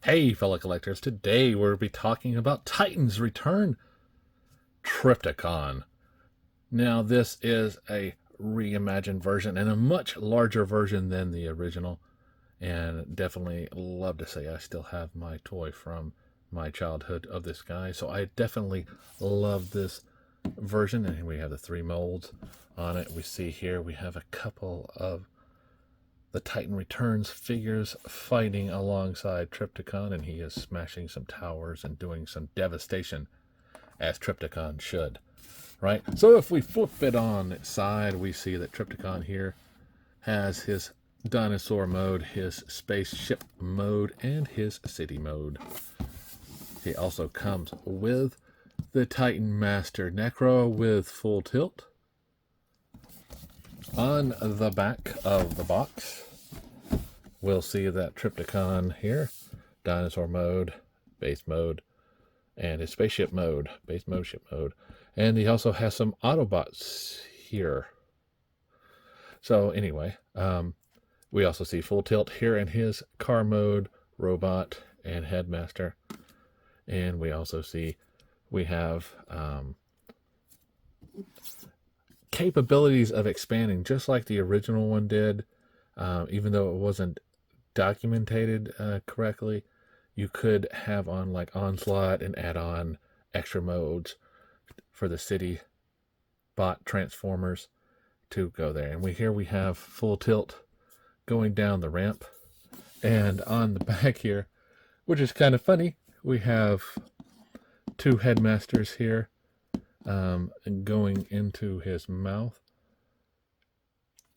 Hey, fellow collectors, today we'll be talking about Titan's Return, Trypticon. Now, this is a reimagined version and a much larger version than the original, and definitely love to say I still have my toy from my childhood of this guy, so I definitely love this version. And we have the 3 molds on it. We see here we have a couple of the Titan Returns figures fighting alongside Trypticon, and he is smashing some towers and doing some devastation, as Trypticon should, right? So if we flip it on its side, we see that Trypticon here has his dinosaur mode, his spaceship mode, and his city mode. He also comes with the Titan Master Necro with full tilt. On the back of the box, we'll see that Trypticon here, dinosaur mode, base mode, and his spaceship mode, base mode, ship mode. And he also has some Autobots here. So anyway, we also see full tilt here in his car mode, robot, and headmaster. And we also see we have capabilities of expanding just like the original one did. Even though it wasn't documented correctly, you could have on like Onslaught and add on extra modes for the city bot transformers to go there. And here we have full tilt going down the ramp, and on the back here, which is kind of funny, we have 2 headmasters here going into his mouth.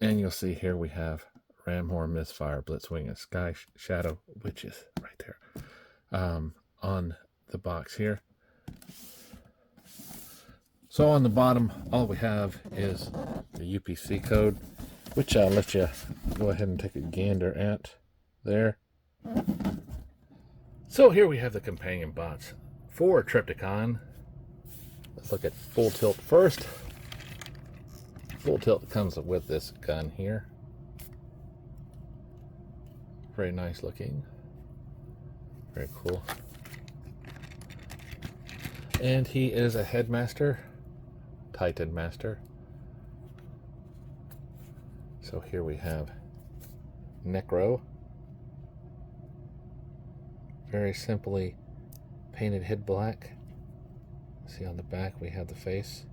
And you'll see here we have Ramhorn, Misfire, Blitzwing, and Sky Shadow Witches right there on the box here. So on the bottom, all we have is the UPC code, which I'll let you go ahead and take a gander at there. So here we have the companion bots for Trypticon. Let's look at full tilt first. Full tilt comes with this gun here. Very nice looking. Very cool. And he is a headmaster, Titan Master. So here we have Necro. Very simply painted head black. See on the back we have the face.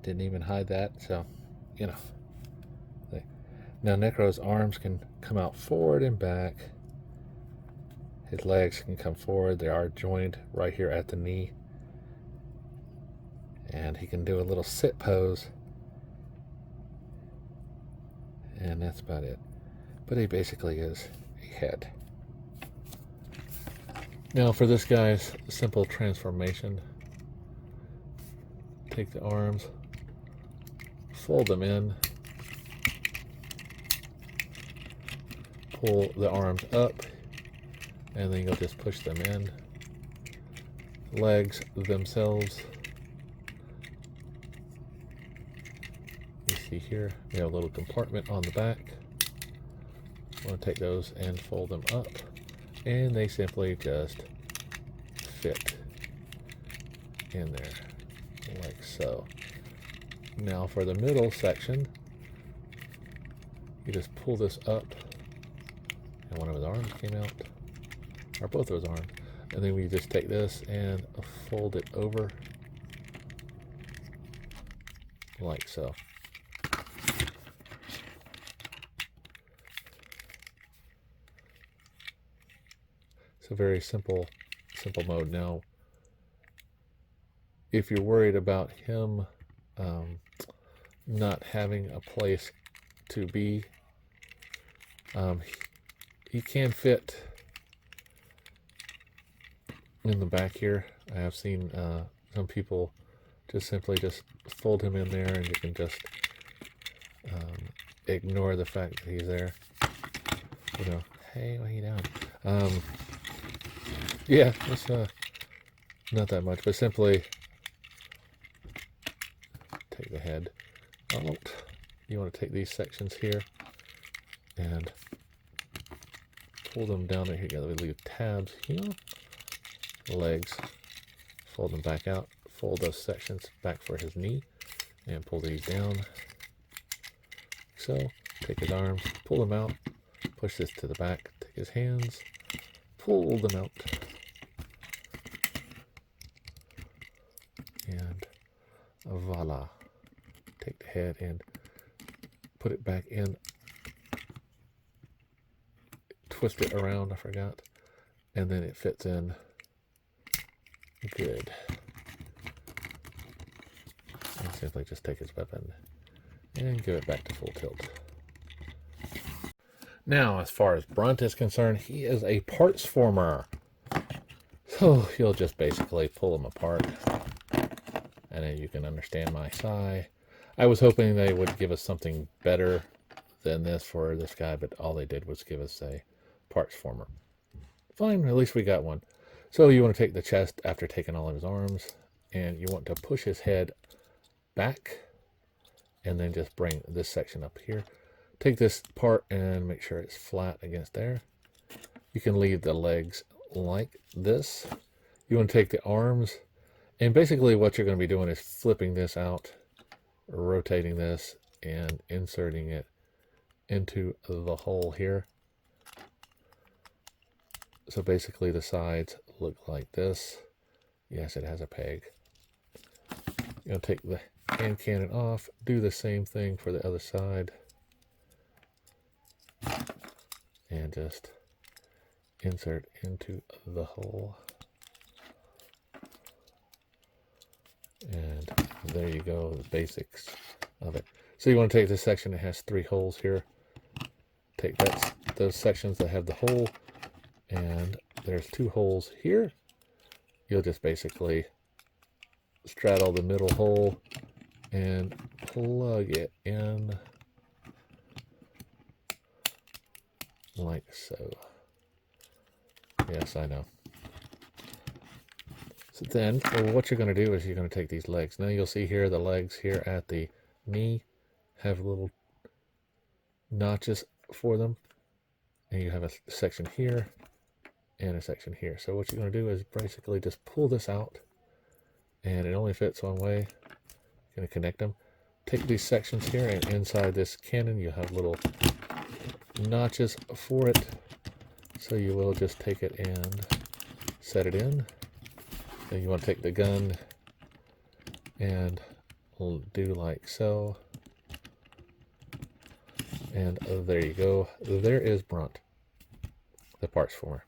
Didn't even hide that, so you know. Now Necro's arms can come out forward and back. His legs can come forward. They are joined right here at the knee. And he can do a little sit pose. And that's about it. But he basically is a head. Now for this guy's simple transformation, take the arms, fold them in, pull the arms up, and then you'll just push them in. Legs themselves, you see here, we have a little compartment on the back. I want to take those and fold them up, and they simply just fit in there, like so. Now for the middle section, you just pull this up, and one of his arms came out, or both of his arms, and then we just take this and fold it over, like so. It's a very simple mode. Now, if you're worried about him not having a place to be, he can fit in the back here. I have seen some people just simply just fold him in there, and you can just ignore the fact that he's there. You know, hey, what are you doing? Yeah, it's not that much, but simply take the head out. You want to take these sections here and pull them down there. Here, we leave tabs here. Legs, fold them back out. Fold those sections back for his knee, and pull these down. So, take his arms, pull them out. Push this to the back. Take his hands, pull them out, and voila. Take the head and put it back in. Twist it around, I forgot. And then it fits in good. And simply just take his weapon and give it back to full tilt. Now, as far as Brunt is concerned, he is a parts former. So you'll just basically pull them apart. And then you can understand my sigh. I was hoping they would give us something better than this for this guy, but all they did was give us a parts former. Fine, at least we got one. So you want to take the chest after taking all of his arms, and you want to push his head back, and then just bring this section up here. Take this part and make sure it's flat against there. You can leave the legs like this. You want to take the arms, and basically what you're going to be doing is flipping this out, rotating this, and inserting it into the hole here. So basically the sides look like this. Yes, it has a peg. You're going to take the hand cannon off, do the same thing for the other side, and just insert into the hole. And there you go, the basics of it. So you want to take this section that has 3 holes here. Take those sections that have the hole, and there's 2 holes here. You'll just basically straddle the middle hole and plug it in like so. Yes, I know. So then what you're going to do is you're going to take these legs. Now you'll see here the legs here at the knee have little notches for them, and you have a section here and a section here. So what you're going to do is basically just pull this out, and it only fits one way. You're going to connect them. Take these sections here, and inside this cannon you have little notches for it. So you will just take it and set it in. Then you want to take the gun and do like so. And there you go. There is Brunt, the parts former.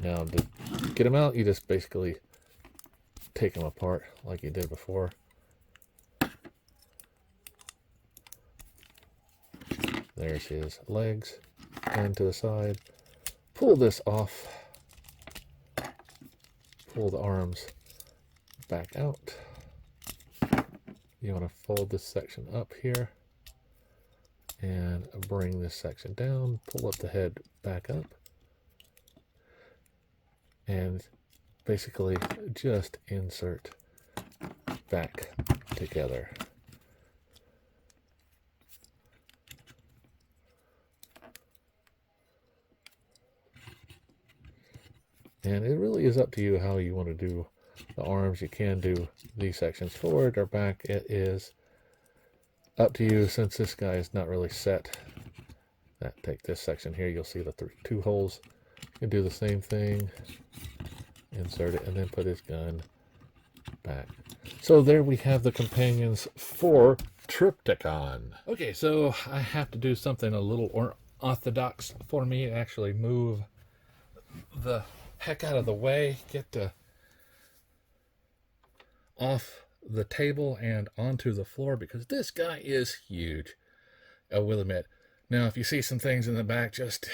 Now to get them out, you just basically take them apart like you did before. There's his legs, and to the side. Pull this off. Pull the arms back out. You want to fold this section up here and bring this section down. Pull up the head back up, and basically just insert back together. And it really is up to you how you want to do the arms. You can do these sections forward or back. It is up to you, since this guy is not really set. Take this section here, you'll see the 2 holes. You can do the same thing, insert it, and then put his gun back. So there we have the companions for Trypticon. Okay, so I have to do something a little orthodox for me. Actually move the heck out of the way, get off the table and onto the floor, because this guy is huge, I will admit. Now if you see some things in the back, just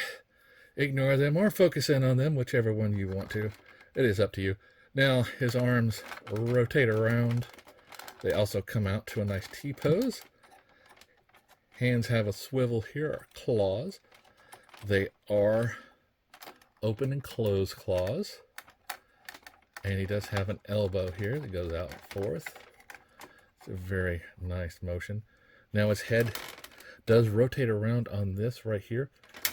ignore them or focus in on them, whichever one you want to. It is up to you. Now his arms rotate around. They also come out to a nice T-pose. Hands have a swivel here, or claws. They are open and close claws, and he does have an elbow here that goes out and forth. It's a very nice motion. Now his head does rotate around on this right here,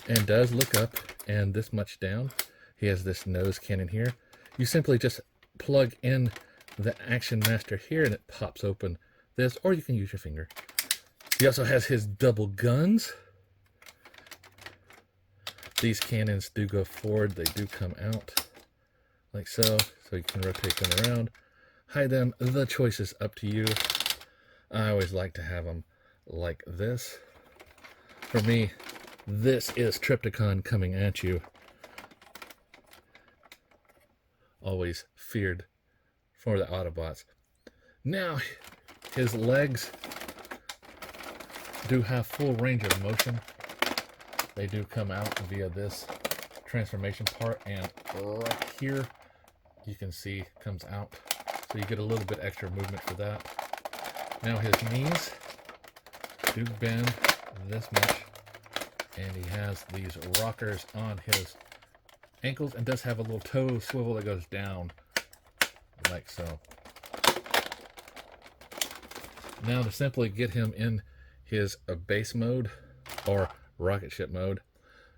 and does look up and this much down. He has this nose cannon here. You simply just plug in the Action Master here and it pops open this, or you can use your finger. He also has his double guns. These cannons do go forward, they do come out like so you can rotate them around, hide them. The choice is up to you. I always like to have them like this. For me, this is Trypticon coming at you. Always feared for the Autobots. Now, his legs do have full range of motion. They do come out via this transformation part, and right here you can see comes out. So you get a little bit extra movement for that. Now his knees do bend this much, and he has these rockers on his ankles and does have a little toe swivel that goes down like so. Now to simply get him in his base mode or rocket ship mode,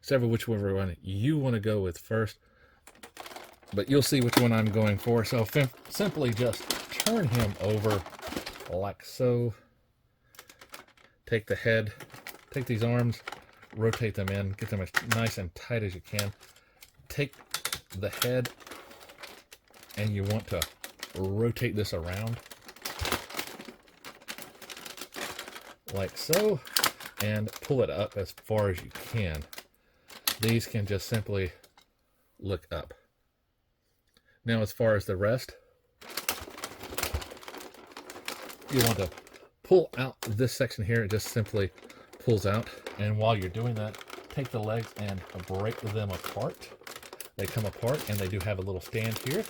whichever one you want to go with first, but you'll see which one I'm going for. So simply just turn him over like so. Take the head, take these arms, rotate them in, get them as nice and tight as you can. Take the head and you want to rotate this around like so, and pull it up as far as you can. These can just simply look up. Now as far as the rest, you want to pull out this section here. It just simply pulls out, and while you're doing that, take the legs and break them apart. They come apart and they do have a little stand here,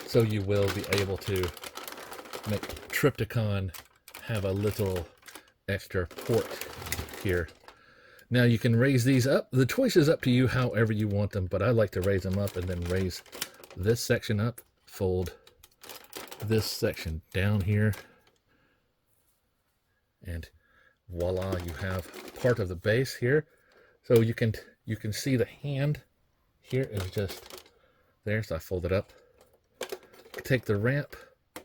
so you will be able to make Trypticon have a little extra port here. Now you can raise these up. The choice is up to you however you want them, but I like to raise them up and then raise this section up, fold this section down here, and voila, you have part of the base here. So you can see the hand here is just there, so I fold it up. Take the ramp,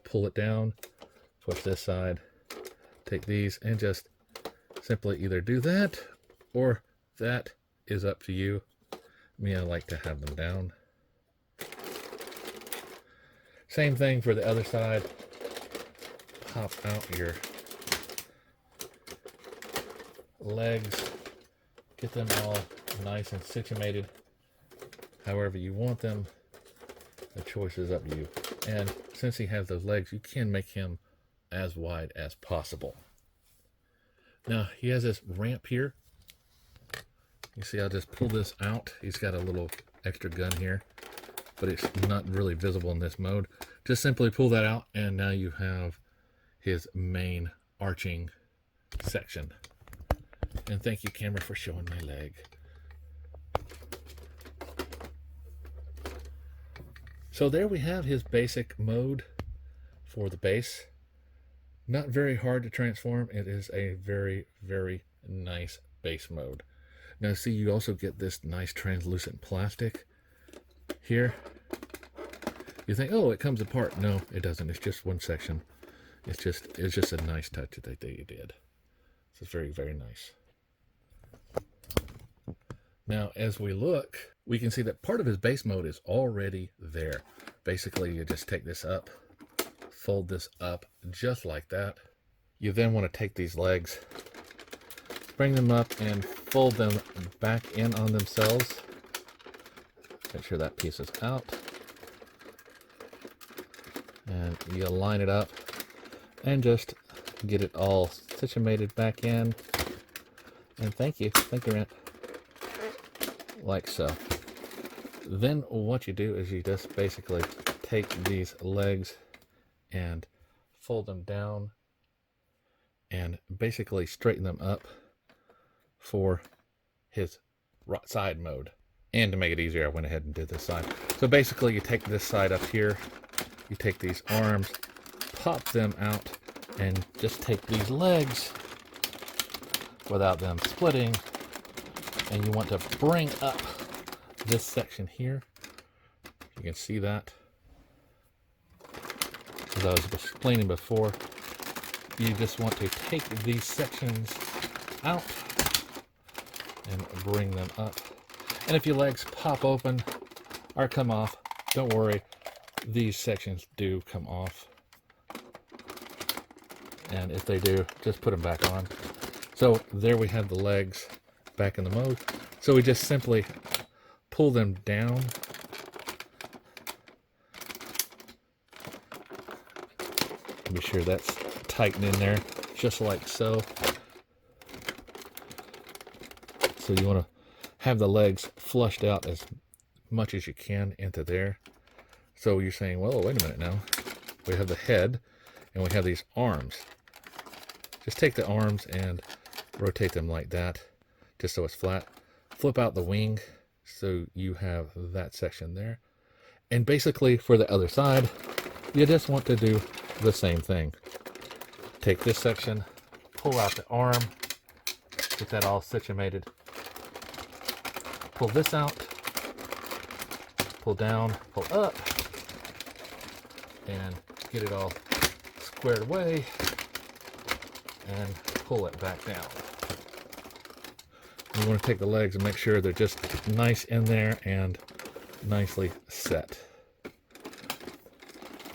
pull it down, push this side, take these, and just simply either do that or that is up to you. Me, I like to have them down. Same thing for the other side. Pop out your legs, get them all nice and situated however you want them. The choice is up to you. And since he has those legs, you can make him as wide as possible. Now he has this ramp here. You see, I'll just pull this out. He's got a little extra gun here, but it's not really visible in this mode. Just simply pull that out, and now you have his main arching section. And thank you, camera, for showing my leg. So there we have his basic mode for the base. Not very hard to transform. It is a very, very nice base mode. Now see, you also get this nice translucent plastic here. You think, oh, it comes apart. No, it doesn't. It's just one section. It's just a nice touch that they did. So it's very, very nice. Now, as we look, we can see that part of his base mode is already there. Basically, you just take this up, fold this up just like that. You then want to take these legs, bring them up, and fold them back in on themselves. Make sure that piece is out. And you line it up and just get it all situated back in. And thank you, Rant. Like so. Then what you do is you just basically take these legs and fold them down and basically straighten them up for his side mode. And to make it easier, I went ahead and did this side. So basically you take this side up here, you take these arms, pop them out, and just take these legs without them splitting and you want to bring up this section here. You can see that. As I was explaining before, you just want to take these sections out and bring them up. And if your legs pop open or come off, don't worry, these sections do come off. And if they do, just put them back on. So there we have the legs back in the mode. So we just simply pull them down. Be sure that's tightened in there, just like so. So you want to have the legs flushed out as much as you can into there. So you're saying, well, wait a minute now. We have the head and we have these arms. Just take the arms and rotate them like that, just so it's flat. Flip out the wing so you have that section there. And basically for the other side, you just want to do the same thing. Take this section, pull out the arm, get that all situated. Pull this out, pull down, pull up, and get it all squared away, and pull it back down. You want to take the legs and make sure they're just nice in there and nicely set.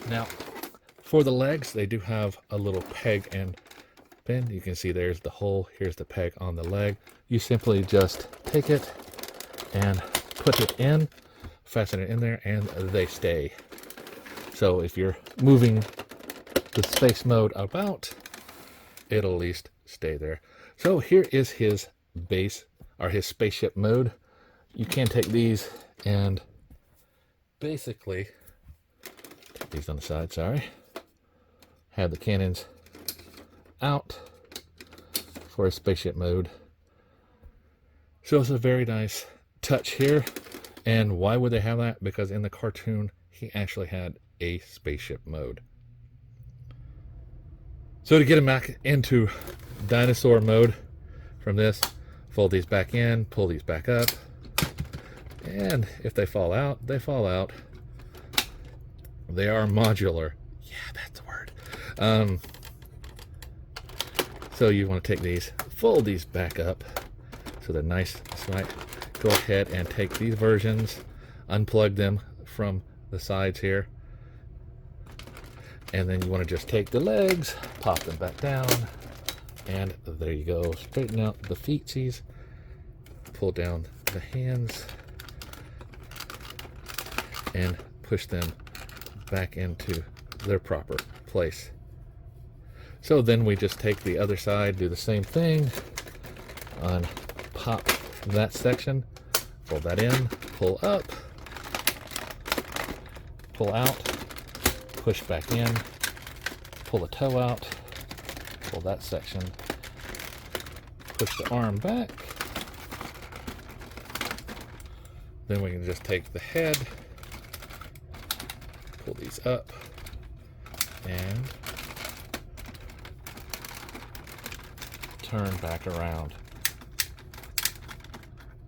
Now, for the legs, they do have a little peg and pin. You can see there's the hole. Here's the peg on the leg. You simply just take it and put it in, fasten it in there, and they stay. So if you're moving the space mode about, it'll at least stay there. So here is his base, or his spaceship mode. You can take these and basically, take these on the side, sorry. Have the cannons out for a spaceship mode. So it's a very nice touch here. And why would they have that? Because in the cartoon, he actually had a spaceship mode. So to get him back into dinosaur mode from this, fold these back in, pull these back up. And if they fall out, they fall out. They are modular. Yeah, that's the word. So you want to take these, fold these back up so they're nice. So go ahead and take these versions, unplug them from the sides here, and then you want to just take the legs, pop them back down, and there you go. Straighten out the feetsies, pull down the hands, and push them back into their proper place. So then we just take the other side, do the same thing, pop that section, fold that in, pull up, pull out, push back in, pull the toe out, pull that section, push the arm back. Then we can just take the head, pull these up, and turn back around.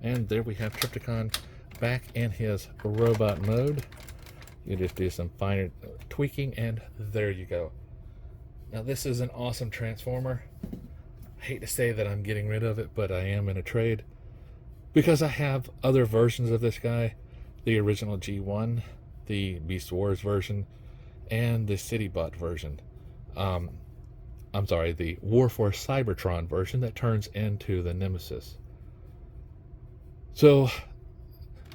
And there we have Trypticon back in his robot mode. You just do some finer tweaking and there you go. Now this is an awesome transformer. I hate to say that I'm getting rid of it, but I am in a trade because I have other versions of this guy. The original G1, the Beast Wars version, and the CityBot version. I'm sorry, the Warforce Cybertron version that turns into the Nemesis. So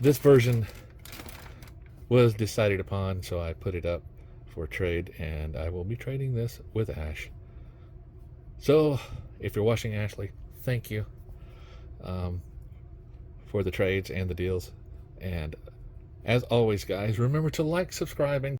this version was decided upon, so I put it up for trade, and I will be trading this with Ash. So if you're watching, Ashley, thank you for the trades and the deals. And as always, guys, remember to like, subscribe, and